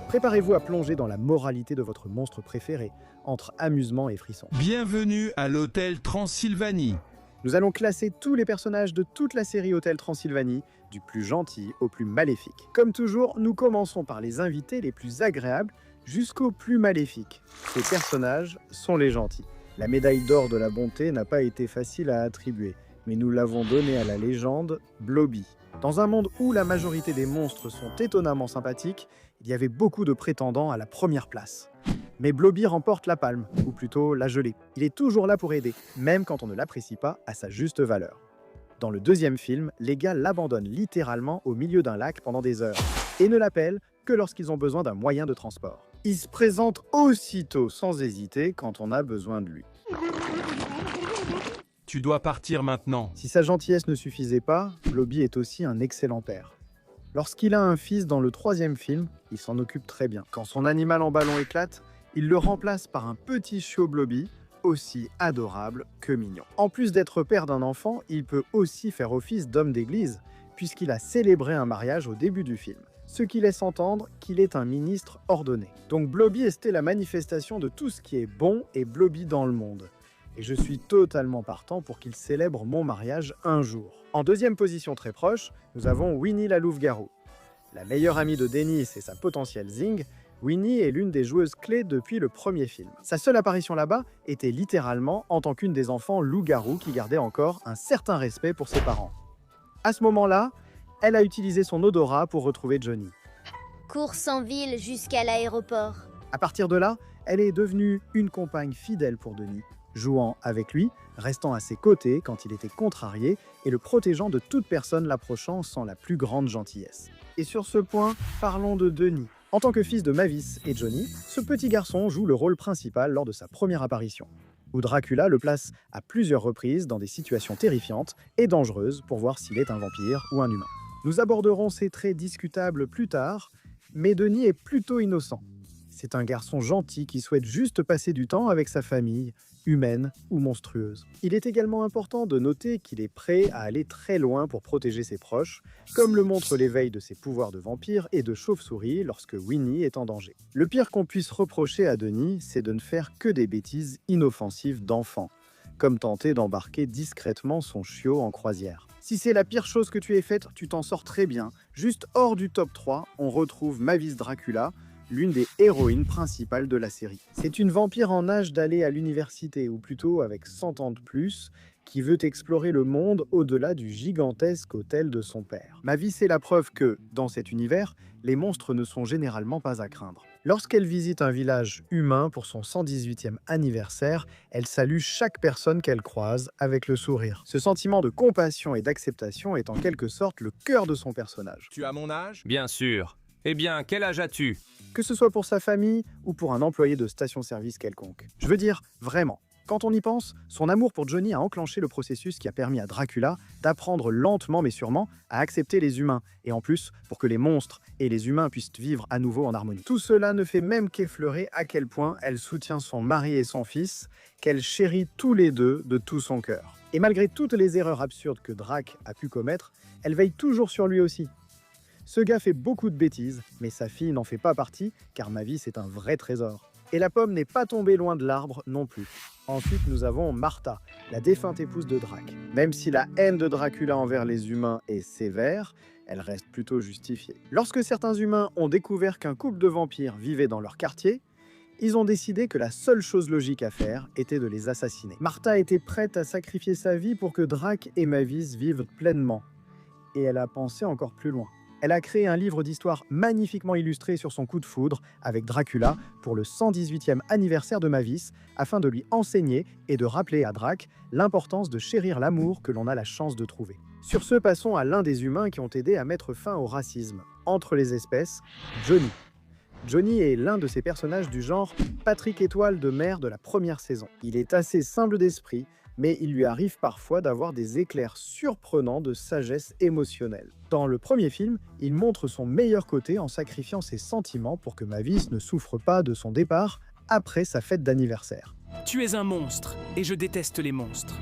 Préparez-vous à plonger dans la moralité de votre monstre préféré, entre amusement et frisson. Bienvenue à l'hôtel Transylvanie. Nous allons classer tous les personnages de toute la série Hôtel Transylvanie, du plus gentil au plus maléfique. Comme toujours, nous commençons par les invités les plus agréables jusqu'aux plus maléfiques. Ces personnages sont les gentils. La médaille d'or de la bonté n'a pas été facile à attribuer, mais nous l'avons donnée à la légende Blobby. Dans un monde où la majorité des monstres sont étonnamment sympathiques, il y avait beaucoup de prétendants à la première place. Mais Blobby remporte la palme, ou plutôt la gelée. Il est toujours là pour aider, même quand on ne l'apprécie pas à sa juste valeur. Dans le deuxième film, les gars l'abandonnent littéralement au milieu d'un lac pendant des heures, et ne l'appellent que lorsqu'ils ont besoin d'un moyen de transport. Il se présente aussitôt sans hésiter quand on a besoin de lui. Tu dois partir maintenant. Si sa gentillesse ne suffisait pas, Blobby est aussi un excellent père. Lorsqu'il a un fils dans le troisième film, il s'en occupe très bien. Quand son animal en ballon éclate, il le remplace par un petit chiot Blobby, aussi adorable que mignon. En plus d'être père d'un enfant, il peut aussi faire office d'homme d'église, puisqu'il a célébré un mariage au début du film, ce qui laisse entendre qu'il est un ministre ordonné. Donc Blobby était la manifestation de tout ce qui est bon et Blobby dans le monde. Et je suis totalement partant pour qu'il célèbre mon mariage un jour. En deuxième position très proche, nous avons Winnie la louve-garou. La meilleure amie de Dennis et sa potentielle Zing, Winnie est l'une des joueuses clés depuis le premier film. Sa seule apparition là-bas était littéralement en tant qu'une des enfants loup-garou qui gardait encore un certain respect pour ses parents. À ce moment-là, elle a utilisé son odorat pour retrouver Johnny. Course en ville jusqu'à l'aéroport. À partir de là, elle est devenue une compagne fidèle pour Denis, jouant avec lui, restant à ses côtés quand il était contrarié et le protégeant de toute personne l'approchant sans la plus grande gentillesse. Et sur ce point, parlons de Denis. En tant que fils de Mavis et Johnny, ce petit garçon joue le rôle principal lors de sa première apparition, où Dracula le place à plusieurs reprises dans des situations terrifiantes et dangereuses pour voir s'il est un vampire ou un humain. Nous aborderons ces traits discutables plus tard, mais Denis est plutôt innocent. C'est un garçon gentil qui souhaite juste passer du temps avec sa famille, humaine ou monstrueuse. Il est également important de noter qu'il est prêt à aller très loin pour protéger ses proches, comme le montre l'éveil de ses pouvoirs de vampire et de chauve-souris lorsque Winnie est en danger. Le pire qu'on puisse reprocher à Denis, c'est de ne faire que des bêtises inoffensives d'enfant, comme tenter d'embarquer discrètement son chiot en croisière. Si c'est la pire chose que tu aies faite, tu t'en sors très bien. Juste hors du top 3, on retrouve Mavis Dracula, l'une des héroïnes principales de la série. C'est une vampire en âge d'aller à l'université, ou plutôt avec 100 ans de plus, qui veut explorer le monde au-delà du gigantesque hôtel de son père. Mavis est la preuve que, dans cet univers, les monstres ne sont généralement pas à craindre. Lorsqu'elle visite un village humain pour son 118e anniversaire, elle salue chaque personne qu'elle croise avec le sourire. Ce sentiment de compassion et d'acceptation est en quelque sorte le cœur de son personnage. Tu as mon âge? Bien sûr. Eh bien, quel âge as-tu? Que ce soit pour sa famille ou pour un employé de station-service quelconque. Je veux dire, vraiment. Quand on y pense, son amour pour Johnny a enclenché le processus qui a permis à Dracula d'apprendre lentement mais sûrement à accepter les humains, et en plus, pour que les monstres et les humains puissent vivre à nouveau en harmonie. Tout cela ne fait même qu'effleurer à quel point elle soutient son mari et son fils, qu'elle chérit tous les deux de tout son cœur. Et malgré toutes les erreurs absurdes que Drac a pu commettre, elle veille toujours sur lui aussi. Ce gars fait beaucoup de bêtises, mais sa fille n'en fait pas partie, car Mavis est un vrai trésor. Et la pomme n'est pas tombée loin de l'arbre non plus. Ensuite, nous avons Martha, la défunte épouse de Drac. Même si la haine de Dracula envers les humains est sévère, elle reste plutôt justifiée. Lorsque certains humains ont découvert qu'un couple de vampires vivait dans leur quartier, ils ont décidé que la seule chose logique à faire était de les assassiner. Martha était prête à sacrifier sa vie pour que Drac et Mavis vivent pleinement. Et elle a pensé encore plus loin. Elle a créé un livre d'histoire magnifiquement illustré sur son coup de foudre avec Dracula pour le 118e anniversaire de Mavis, afin de lui enseigner et de rappeler à Drac l'importance de chérir l'amour que l'on a la chance de trouver. Sur ce, passons à l'un des humains qui ont aidé à mettre fin au racisme entre les espèces, Johnny. Johnny est l'un de ces personnages du genre Patrick Étoile de mer de la première saison. Il est assez simple d'esprit, mais il lui arrive parfois d'avoir des éclairs surprenants de sagesse émotionnelle. Dans le premier film, il montre son meilleur côté en sacrifiant ses sentiments pour que Mavis ne souffre pas de son départ après sa fête d'anniversaire. Tu es un monstre, et je déteste les monstres.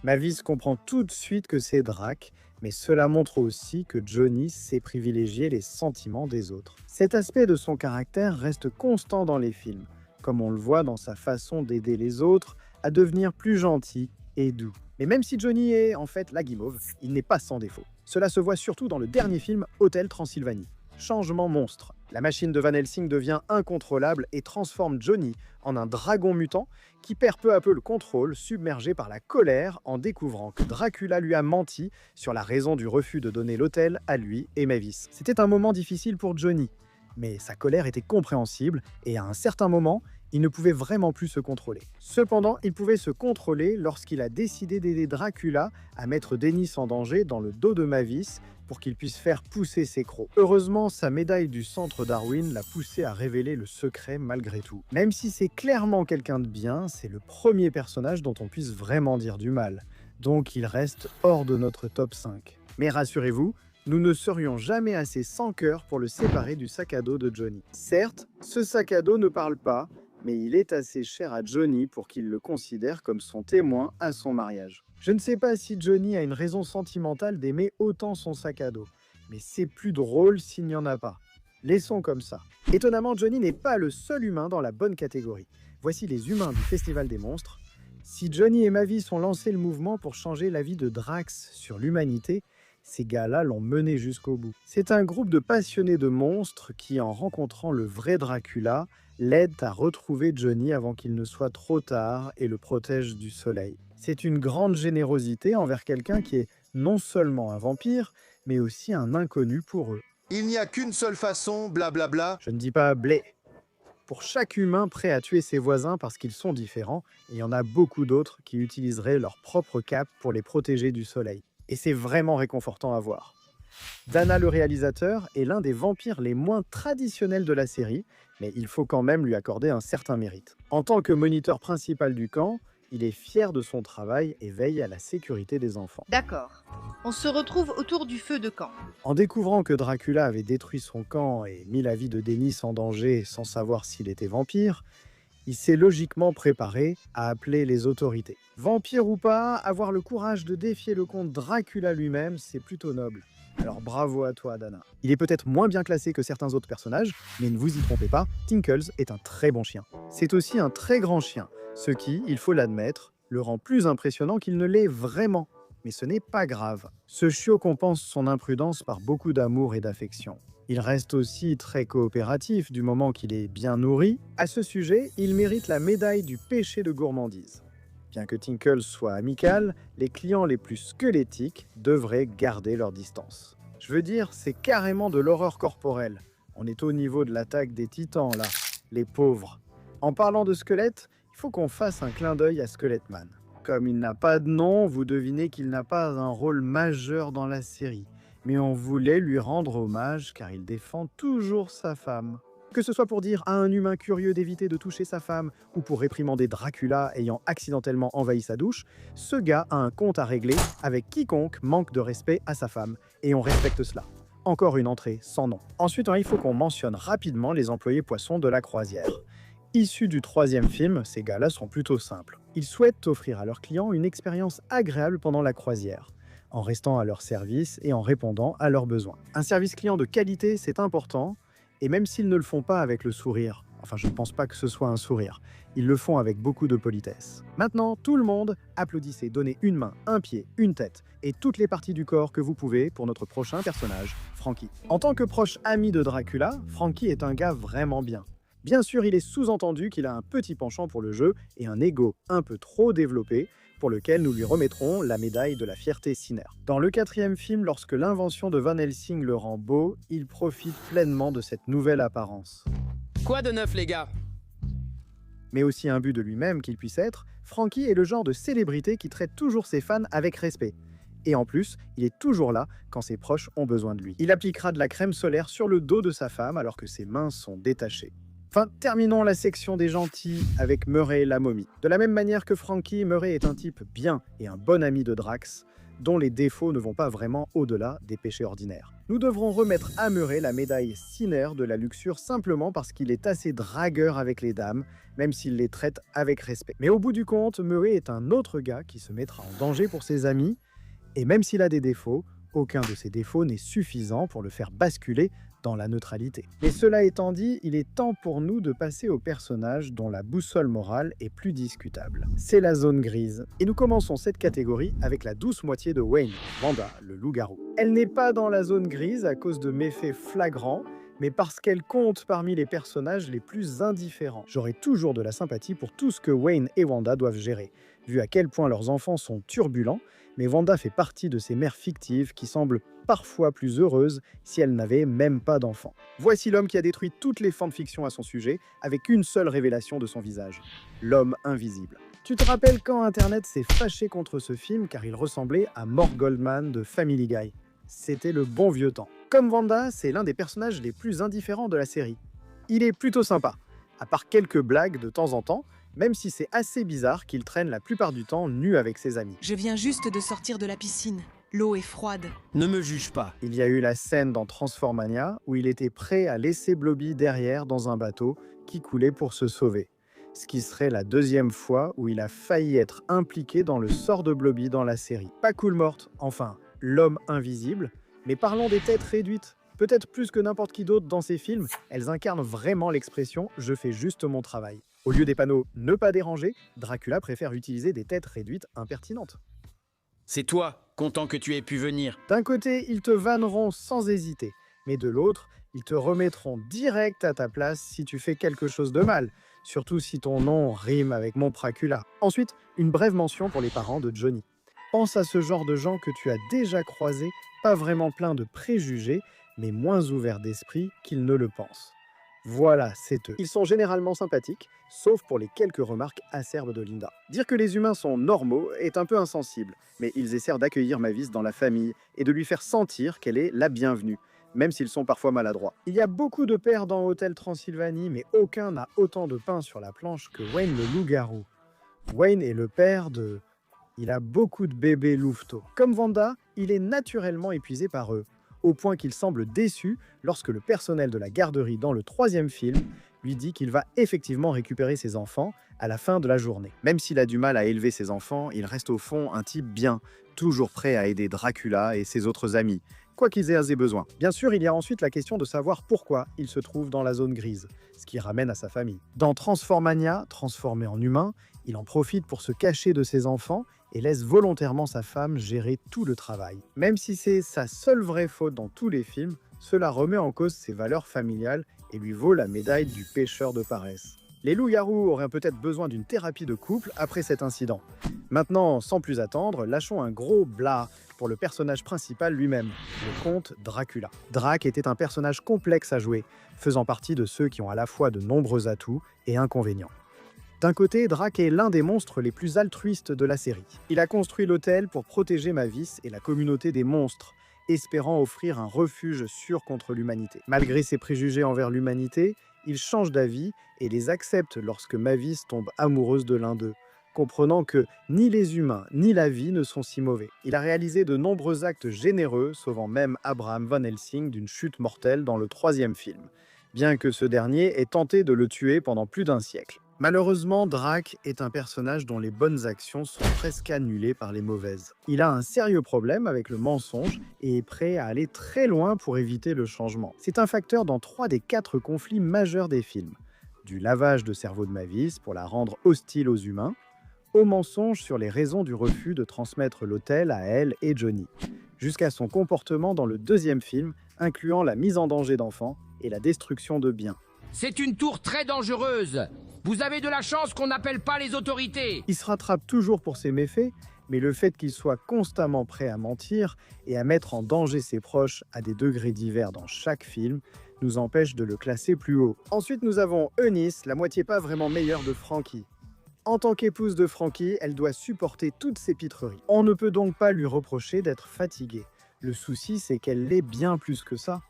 Mavis comprend tout de suite que c'est Drac, Mais cela montre aussi que Johnny sait privilégier les sentiments des autres. Cet aspect de son caractère reste constant dans les films, comme on le voit dans sa façon d'aider les autres à devenir plus gentil et doux. Mais même si Johnny est en fait la guimauve, il n'est pas sans défaut. Cela se voit surtout dans le dernier film Hôtel Transylvanie. Changement monstre. La machine de Van Helsing devient incontrôlable et transforme Johnny en un dragon mutant qui perd peu à peu le contrôle, submergé par la colère en découvrant que Dracula lui a menti sur la raison du refus de donner l'hôtel à lui et Mavis. C'était un moment difficile pour Johnny, mais sa colère était compréhensible et à un certain moment, il ne pouvait vraiment plus se contrôler. Cependant, il pouvait se contrôler lorsqu'il a décidé d'aider Dracula à mettre Dennis en danger dans le dos de Mavis pour qu'il puisse faire pousser ses crocs. Heureusement, sa médaille du centre Darwin l'a poussé à révéler le secret malgré tout. Même si c'est clairement quelqu'un de bien, c'est le premier personnage dont on puisse vraiment dire du mal. Donc il reste hors de notre top 5. Mais rassurez-vous, nous ne serions jamais assez sans cœur pour le séparer du sac à dos de Johnny. Certes, ce sac à dos ne parle pas, mais il est assez cher à Johnny pour qu'il le considère comme son témoin à son mariage. Je ne sais pas si Johnny a une raison sentimentale d'aimer autant son sac à dos, mais c'est plus drôle s'il n'y en a pas. Laissons comme ça. Étonnamment, Johnny n'est pas le seul humain dans la bonne catégorie. Voici les humains du Festival des monstres. Si Johnny et Mavis ont lancé le mouvement pour changer l'avis de Drax sur l'humanité, ces gars-là l'ont mené jusqu'au bout. C'est un groupe de passionnés de monstres qui, en rencontrant le vrai Dracula, l'aident à retrouver Johnny avant qu'il ne soit trop tard et le protègent du soleil. C'est une grande générosité envers quelqu'un qui est non seulement un vampire, mais aussi un inconnu pour eux. Il n'y a qu'une seule façon, blablabla. Je ne dis pas blé. Pour chaque humain prêt à tuer ses voisins parce qu'ils sont différents, il y en a beaucoup d'autres qui utiliseraient leur propre cape pour les protéger du soleil. Et c'est vraiment réconfortant à voir. Dana, le réalisateur, est l'un des vampires les moins traditionnels de la série, mais il faut quand même lui accorder un certain mérite. En tant que moniteur principal du camp, il est fier de son travail et veille à la sécurité des enfants. D'accord. On se retrouve autour du feu de camp. En découvrant que Dracula avait détruit son camp et mis la vie de Dennis en danger sans savoir s'il était vampire, il s'est logiquement préparé à appeler les autorités. Vampire ou pas, avoir le courage de défier le comte Dracula lui-même, c'est plutôt noble. Alors bravo à toi, Dana. Il est peut-être moins bien classé que certains autres personnages, mais ne vous y trompez pas, Tinkles est un très bon chien. C'est aussi un très grand chien, ce qui, il faut l'admettre, le rend plus impressionnant qu'il ne l'est vraiment. Mais ce n'est pas grave. Ce chiot compense son imprudence par beaucoup d'amour et d'affection. Il reste aussi très coopératif du moment qu'il est bien nourri. À ce sujet, il mérite la médaille du péché de gourmandise. Bien que Tinkles soit amical, les clients les plus squelettiques devraient garder leur distance. Je veux dire, c'est carrément de l'horreur corporelle. On est au niveau de l'attaque des titans, là. Les pauvres. En parlant de squelettes, il faut qu'on fasse un clin d'œil à Skelettman. Comme il n'a pas de nom, vous devinez qu'il n'a pas un rôle majeur dans la série. Mais on voulait lui rendre hommage car il défend toujours sa femme. Que ce soit pour dire à un humain curieux d'éviter de toucher sa femme ou pour réprimander Dracula ayant accidentellement envahi sa douche, ce gars a un compte à régler avec quiconque manque de respect à sa femme. Et on respecte cela. Encore une entrée sans nom. Ensuite, il faut qu'on mentionne rapidement les employés poissons de la croisière. Issus du troisième film, ces gars-là sont plutôt simples. Ils souhaitent offrir à leurs clients une expérience agréable pendant la croisière, en restant à leur service et en répondant à leurs besoins. Un service client de qualité, c'est important, et même s'ils ne le font pas avec le sourire, enfin je ne pense pas que ce soit un sourire, ils le font avec beaucoup de politesse. Maintenant, tout le monde, applaudissez, donnez une main, un pied, une tête, et toutes les parties du corps que vous pouvez pour notre prochain personnage, Frankie. En tant que proche ami de Dracula, Frankie est un gars vraiment bien. Bien sûr, il est sous-entendu qu'il a un petit penchant pour le jeu et un ego un peu trop développé, pour lequel nous lui remettrons la médaille de la fierté Sinner. Dans le quatrième film, lorsque l'invention de Van Helsing le rend beau, il profite pleinement de cette nouvelle apparence. Quoi de neuf, les gars? Mais aussi imbu de lui-même qu'il puisse être, Frankie est le genre de célébrité qui traite toujours ses fans avec respect. Et en plus, il est toujours là quand ses proches ont besoin de lui. Il appliquera de la crème solaire sur le dos de sa femme alors que ses mains sont détachées. Enfin, terminons la section des gentils avec Murray la momie. De la même manière que Frankie, Murray est un type bien et un bon ami de Drax, dont les défauts ne vont pas vraiment au-delà des péchés ordinaires. Nous devrons remettre à Murray la médaille Sinner de la luxure simplement parce qu'il est assez dragueur avec les dames, même s'il les traite avec respect. Mais au bout du compte, Murray est un autre gars qui se mettra en danger pour ses amis, et même s'il a des défauts, Aucun de ces défauts n'est suffisant pour le faire basculer dans la neutralité. Mais cela étant dit, il est temps pour nous de passer au personnage dont la boussole morale est plus discutable. C'est la zone grise. Et nous commençons cette catégorie avec la douce moitié de Wayne, Wanda, le loup-garou. Elle n'est pas dans la zone grise à cause de méfaits flagrants, mais parce qu'elle compte parmi les personnages les plus indifférents. J'aurai toujours de la sympathie pour tout ce que Wayne et Wanda doivent gérer, vu à quel point leurs enfants sont turbulents, mais Wanda fait partie de ces mères fictives qui semblent parfois plus heureuses si elles n'avaient même pas d'enfants. Voici l'homme qui a détruit toutes les fanfictions à son sujet, avec une seule révélation de son visage, l'homme invisible. Tu te rappelles quand Internet s'est fâché contre ce film car il ressemblait à Mort Goldman de Family Guy? C'était le bon vieux temps. Comme Wanda, c'est l'un des personnages les plus indifférents de la série. Il est plutôt sympa, à part quelques blagues de temps en temps, même si c'est assez bizarre qu'il traîne la plupart du temps nu avec ses amis. Je viens juste de sortir de la piscine. L'eau est froide. Ne me juge pas. Il y a eu la scène dans Transformania où il était prêt à laisser Blobby derrière dans un bateau qui coulait pour se sauver. Ce qui serait la deuxième fois où il a failli être impliqué dans le sort de Blobby dans la série. Pas cool morte, enfin, l'homme invisible. Mais parlons des têtes réduites. Peut-être plus que n'importe qui d'autre dans ces films, elles incarnent vraiment l'expression « je fais juste mon travail ». Au lieu des panneaux « ne pas déranger », Dracula préfère utiliser des têtes réduites impertinentes. C'est toi, content que tu aies pu venir. D'un côté, ils te vanneront sans hésiter, mais de l'autre, ils te remettront direct à ta place si tu fais quelque chose de mal, surtout si ton nom rime avec mon Dracula. Ensuite, une brève mention pour les parents de Johnny. Pense à ce genre de gens que tu as déjà croisés, pas vraiment pleins de préjugés, mais moins ouverts d'esprit qu'ils ne le pensent. Voilà, c'est eux. Ils sont généralement sympathiques, sauf pour les quelques remarques acerbes de Linda. Dire que les humains sont normaux est un peu insensible, mais ils essaient d'accueillir Mavis dans la famille et de lui faire sentir qu'elle est la bienvenue, même s'ils sont parfois maladroits. Il y a beaucoup de pères dans Hôtel Transylvanie, mais aucun n'a autant de pain sur la planche que Wayne le loup-garou. Wayne est le père de... Il a beaucoup de bébés louveteaux. Comme Wanda, il est naturellement épuisé par eux, au point qu'il semble déçu lorsque le personnel de la garderie dans le 3e film lui dit qu'il va effectivement récupérer ses enfants à la fin de la journée. Même s'il a du mal à élever ses enfants, il reste au fond un type bien, toujours prêt à aider Dracula et ses autres amis, quoi qu'ils aient besoin. Bien sûr, il y a ensuite la question de savoir pourquoi il se trouve dans la zone grise, ce qui ramène à sa famille. Dans Transformania, transformé en humain, il en profite pour se cacher de ses enfants et laisse volontairement sa femme gérer tout le travail. Même si c'est sa seule vraie faute dans tous les films, cela remet en cause ses valeurs familiales et lui vaut la médaille du pêcheur de paresse. Les loups-garous auraient peut-être besoin d'une thérapie de couple après cet incident. Maintenant, sans plus attendre, lâchons un gros blas pour le personnage principal lui-même, le comte Dracula. Drac était un personnage complexe à jouer, faisant partie de ceux qui ont à la fois de nombreux atouts et inconvénients. D'un côté, Drac est l'un des monstres les plus altruistes de la série. Il a construit l'hôtel pour protéger Mavis et la communauté des monstres, espérant offrir un refuge sûr contre l'humanité. Malgré ses préjugés envers l'humanité, il change d'avis et les accepte lorsque Mavis tombe amoureuse de l'un d'eux, comprenant que ni les humains ni la vie ne sont si mauvais. Il a réalisé de nombreux actes généreux, sauvant même Abraham Van Helsing d'une chute mortelle dans le 3e film, bien que ce dernier ait tenté de le tuer pendant plus d'1 siècle. Malheureusement, Drac est un personnage dont les bonnes actions sont presque annulées par les mauvaises. Il a un sérieux problème avec le mensonge et est prêt à aller très loin pour éviter le changement. C'est un facteur dans 3 des 4 conflits majeurs des films. Du lavage de cerveau de Mavis pour la rendre hostile aux humains, au mensonge sur les raisons du refus de transmettre l'hôtel à elle et Johnny, jusqu'à son comportement dans le 2e film, incluant la mise en danger d'enfants et la destruction de biens. C'est une tour très dangereuse. Vous avez de la chance qu'on n'appelle pas les autorités. Il se rattrape toujours pour ses méfaits, mais le fait qu'il soit constamment prêt à mentir et à mettre en danger ses proches à des degrés divers dans chaque film nous empêche de le classer plus haut. Ensuite, nous avons Eunice, la moitié pas vraiment meilleure de Frankie. En tant qu'épouse de Frankie, elle doit supporter toutes ses pitreries. On ne peut donc pas lui reprocher d'être fatiguée. Le souci, c'est qu'elle l'est bien plus que ça.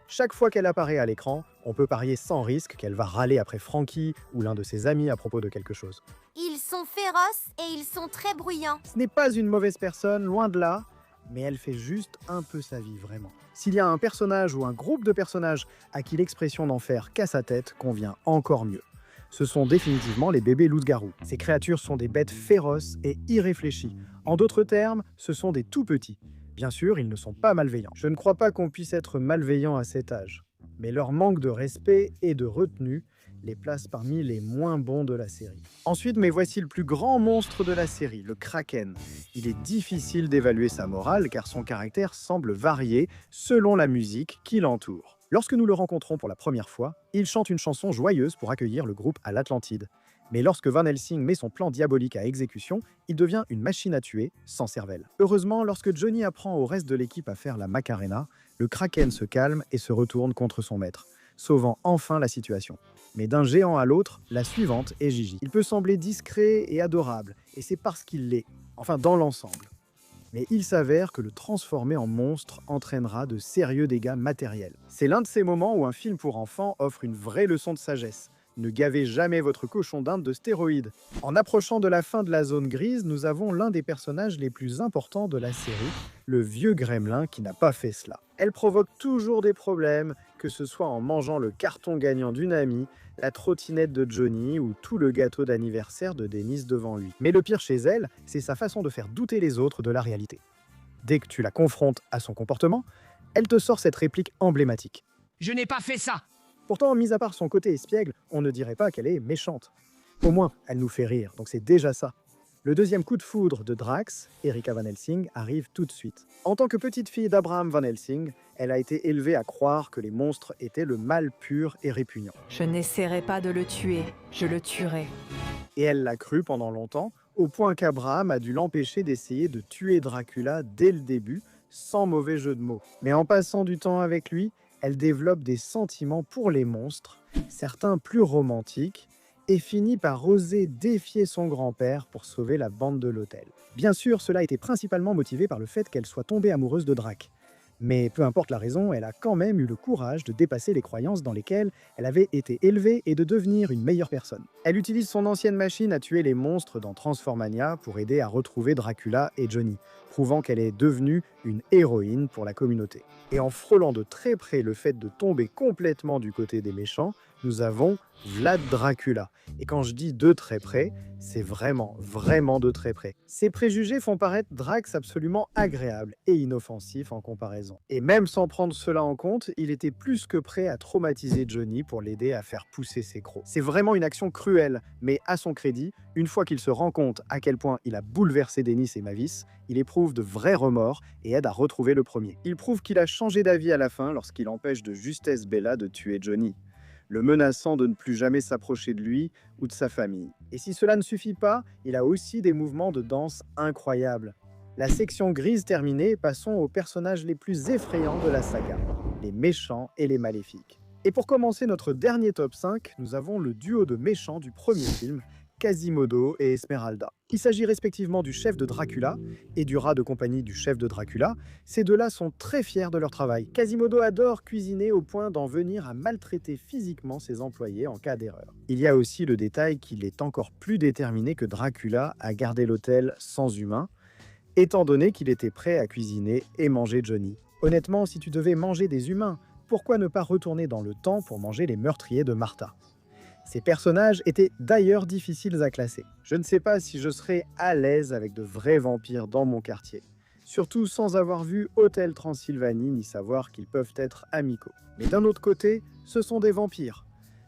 Chaque fois qu'elle apparaît à l'écran, on peut parier sans risque qu'elle va râler après Frankie ou l'un de ses amis à propos de quelque chose. Ils sont féroces et ils sont très bruyants. Ce n'est pas une mauvaise personne, loin de là, mais elle fait juste un peu sa vie, vraiment. S'il y a un personnage ou un groupe de personnages à qui l'expression d'enfer casse sa tête convient encore mieux, ce sont définitivement les bébés loups-garous. Ces créatures sont des bêtes féroces et irréfléchies. En d'autres termes, ce sont des tout-petits. Bien sûr, ils ne sont pas malveillants. Je ne crois pas qu'on puisse être malveillant à cet âge. Mais leur manque de respect et de retenue les place parmi les moins bons de la série. Ensuite, mais voici le plus grand monstre de la série, le Kraken. Il est difficile d'évaluer sa morale car son caractère semble varier selon la musique qui l'entoure. Lorsque nous le rencontrons pour la première fois, il chante une chanson joyeuse pour accueillir le groupe à l'Atlantide. Mais lorsque Van Helsing met son plan diabolique à exécution, il devient une machine à tuer sans cervelle. Heureusement, lorsque Johnny apprend au reste de l'équipe à faire la Macarena, le Kraken se calme et se retourne contre son maître, sauvant enfin la situation. Mais d'un géant à l'autre, la suivante est Gigi. Il peut sembler discret et adorable, et c'est parce qu'il l'est, enfin dans l'ensemble. Mais il s'avère que le transformer en monstre entraînera de sérieux dégâts matériels. C'est l'un de ces moments où un film pour enfants offre une vraie leçon de sagesse. Ne gavez jamais votre cochon d'Inde de stéroïdes. En approchant de la fin de la zone grise, nous avons l'un des personnages les plus importants de la série, le vieux gremlin qui n'a pas fait cela. Elle provoque toujours des problèmes, que ce soit en mangeant le carton gagnant d'une amie, la trottinette de Johnny ou tout le gâteau d'anniversaire de Dennis devant lui. Mais le pire chez elle, c'est sa façon de faire douter les autres de la réalité. Dès que tu la confrontes à son comportement, elle te sort cette réplique emblématique. « Je n'ai pas fait ça !» Pourtant, mis à part son côté espiègle, on ne dirait pas qu'elle est méchante. Au moins, elle nous fait rire, donc c'est déjà ça. Le deuxième coup de foudre de Drax, Erika Van Helsing, arrive tout de suite. En tant que petite fille d'Abraham Van Helsing, elle a été élevée à croire que les monstres étaient le mal pur et répugnant. Je n'essaierai pas de le tuer, je le tuerai. Et elle l'a cru pendant longtemps, au point qu'Abraham a dû l'empêcher d'essayer de tuer Dracula dès le début, sans mauvais jeu de mots. Mais en passant du temps avec lui, elle développe des sentiments pour les monstres, certains plus romantiques, et finit par oser défier son grand-père pour sauver la bande de l'hôtel. Bien sûr, cela était principalement motivé par le fait qu'elle soit tombée amoureuse de Drac. Mais peu importe la raison, elle a quand même eu le courage de dépasser les croyances dans lesquelles elle avait été élevée et de devenir une meilleure personne. Elle utilise son ancienne machine à tuer les monstres dans Transformania pour aider à retrouver Dracula et Johnny, prouvant qu'elle est devenue une héroïne pour la communauté. Et en frôlant de très près le fait de tomber complètement du côté des méchants, nous avons Vlad Dracula. Et quand je dis de très près, c'est vraiment de très près. Ces préjugés font paraître Drax absolument agréable et inoffensif en comparaison. Et même sans prendre cela en compte, il était plus que prêt à traumatiser Johnny pour l'aider à faire pousser ses crocs. C'est vraiment une action cruelle, mais à son crédit, une fois qu'il se rend compte à quel point il a bouleversé Dennis et Mavis, il éprouve de vrais remords et aide à retrouver le premier. Il prouve qu'il a changé d'avis à la fin lorsqu'il empêche de justesse Bella de tuer Johnny, le menaçant de ne plus jamais s'approcher de lui ou de sa famille. Et si cela ne suffit pas, il a aussi des mouvements de danse incroyables. La section grise terminée, passons aux personnages les plus effrayants de la saga, les méchants et les maléfiques. Et pour commencer notre dernier top 5, nous avons le duo de méchants du premier film, Quasimodo et Esmeralda. Il s'agit respectivement du chef de Dracula et du rat de compagnie du chef de Dracula. Ces deux-là sont très fiers de leur travail. Quasimodo adore cuisiner au point d'en venir à maltraiter physiquement ses employés en cas d'erreur. Il y a aussi le détail qu'il est encore plus déterminé que Dracula à garder l'hôtel sans humains, étant donné qu'il était prêt à cuisiner et manger Johnny. Honnêtement, si tu devais manger des humains, pourquoi ne pas retourner dans le temps pour manger les meurtriers de Martha ? Ces personnages étaient d'ailleurs difficiles à classer. Je ne sais pas si je serais à l'aise avec de vrais vampires dans mon quartier. Surtout sans avoir vu Hôtel Transylvanie ni savoir qu'ils peuvent être amicaux. Mais d'un autre côté, ce sont des vampires.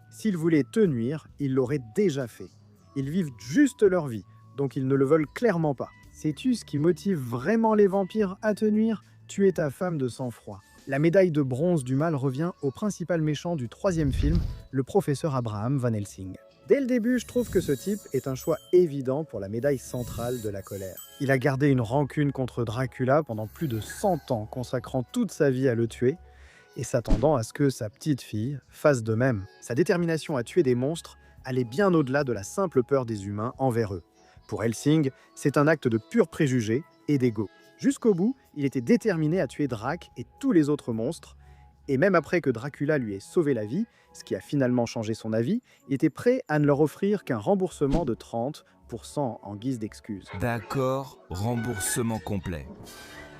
S'ils voulaient te nuire, ils l'auraient déjà fait. Ils vivent juste leur vie, donc ils ne le veulent clairement pas. Sais-tu ce qui motive vraiment les vampires à te nuire ? Tuer ta femme de sang-froid. La médaille de bronze du mal revient au principal méchant du troisième film, le professeur Abraham Van Helsing. Dès le début, je trouve que ce type est un choix évident pour la médaille centrale de la colère. Il a gardé une rancune contre Dracula pendant plus de 100 ans, consacrant toute sa vie à le tuer, et s'attendant à ce que sa petite fille fasse de même. Sa détermination à tuer des monstres allait bien au-delà de la simple peur des humains envers eux. Pour Helsing, c'est un acte de pur préjugé et d'ego. Jusqu'au bout, il était déterminé à tuer Drac et tous les autres monstres, et même après que Dracula lui ait sauvé la vie, ce qui a finalement changé son avis, il était prêt à ne leur offrir qu'un remboursement de 30% en guise d'excuse. D'accord, remboursement complet.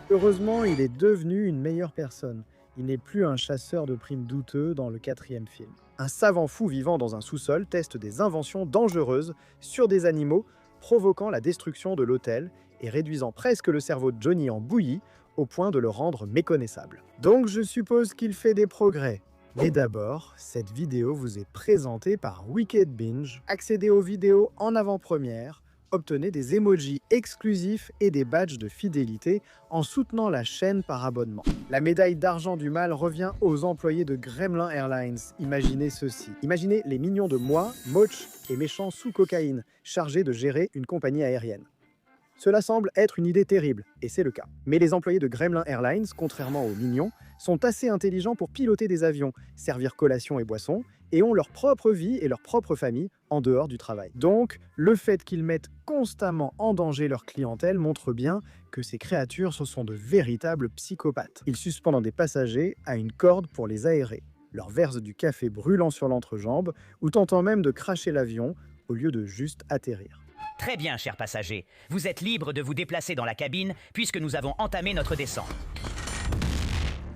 Heureusement, il est devenu une meilleure personne. Il n'est plus un chasseur de primes douteux dans le 4e film. Un savant fou vivant dans un sous-sol teste des inventions dangereuses sur des animaux, provoquant la destruction de l'hôtel et réduisant presque le cerveau de Johnny en bouillie au point de le rendre méconnaissable. Donc je suppose qu'il fait des progrès. Mais d'abord, cette vidéo vous est présentée par Wicked Binge. Accédez aux vidéos en avant-première, obtenez des emojis exclusifs et des badges de fidélité en soutenant la chaîne par abonnement. La médaille d'argent du mal revient aux employés de Gremlin Airlines. Imaginez ceci. Imaginez les mignons de moi, moches et méchants sous cocaïne, chargés de gérer une compagnie aérienne. Cela semble être une idée terrible, et c'est le cas. Mais les employés de Gremlin Airlines, contrairement aux mignons, sont assez intelligents pour piloter des avions, servir collation et boissons, et ont leur propre vie et leur propre famille en dehors du travail. Donc, le fait qu'ils mettent constamment en danger leur clientèle montre bien que ces créatures ce sont de véritables psychopathes. Ils suspendent des passagers à une corde pour les aérer, leur versent du café brûlant sur l'entrejambe, ou tentant même de cracher l'avion au lieu de juste atterrir. Très bien, chers passagers. Vous êtes libres de vous déplacer dans la cabine puisque nous avons entamé notre descente.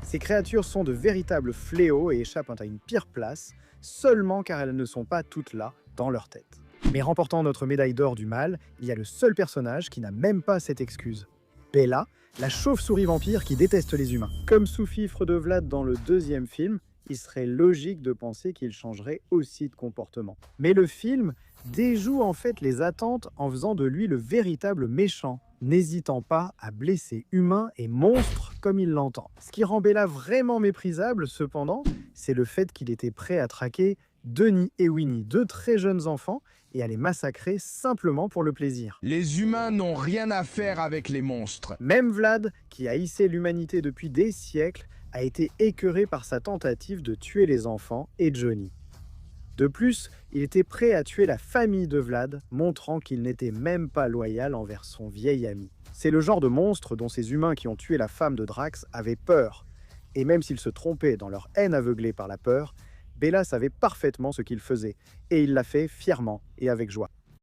Ces créatures sont de véritables fléaux et échappent à une pire place, seulement car elles ne sont pas toutes là, dans leur tête. Mais remportant notre médaille d'or du mal, il y a le seul personnage qui n'a même pas cette excuse. Bella, la chauve-souris vampire qui déteste les humains. Comme sous-fifre de Vlad dans le deuxième film, il serait logique de penser qu'il changerait aussi de comportement. Mais le film déjoue en fait les attentes en faisant de lui le véritable méchant, n'hésitant pas à blesser humains et monstres comme il l'entend. Ce qui rend Bella vraiment méprisable, cependant, c'est le fait qu'il était prêt à traquer Denis et Winnie, deux très jeunes enfants, et à les massacrer simplement pour le plaisir. Les humains n'ont rien à faire avec les monstres. Même Vlad, qui haïssait l'humanité depuis des siècles, a été écœuré par sa tentative de tuer les enfants et Johnny. De plus, il était prêt à tuer la famille de Vlad, montrant qu'il n'était même pas loyal envers son vieil ami. C'est le genre de monstre dont ces humains qui ont tué la femme de Drax avaient peur. Et même s'ils se trompaient dans leur haine aveuglée par la peur, Bella savait parfaitement ce qu'il faisait, et il l'a fait fièrement et avec joie.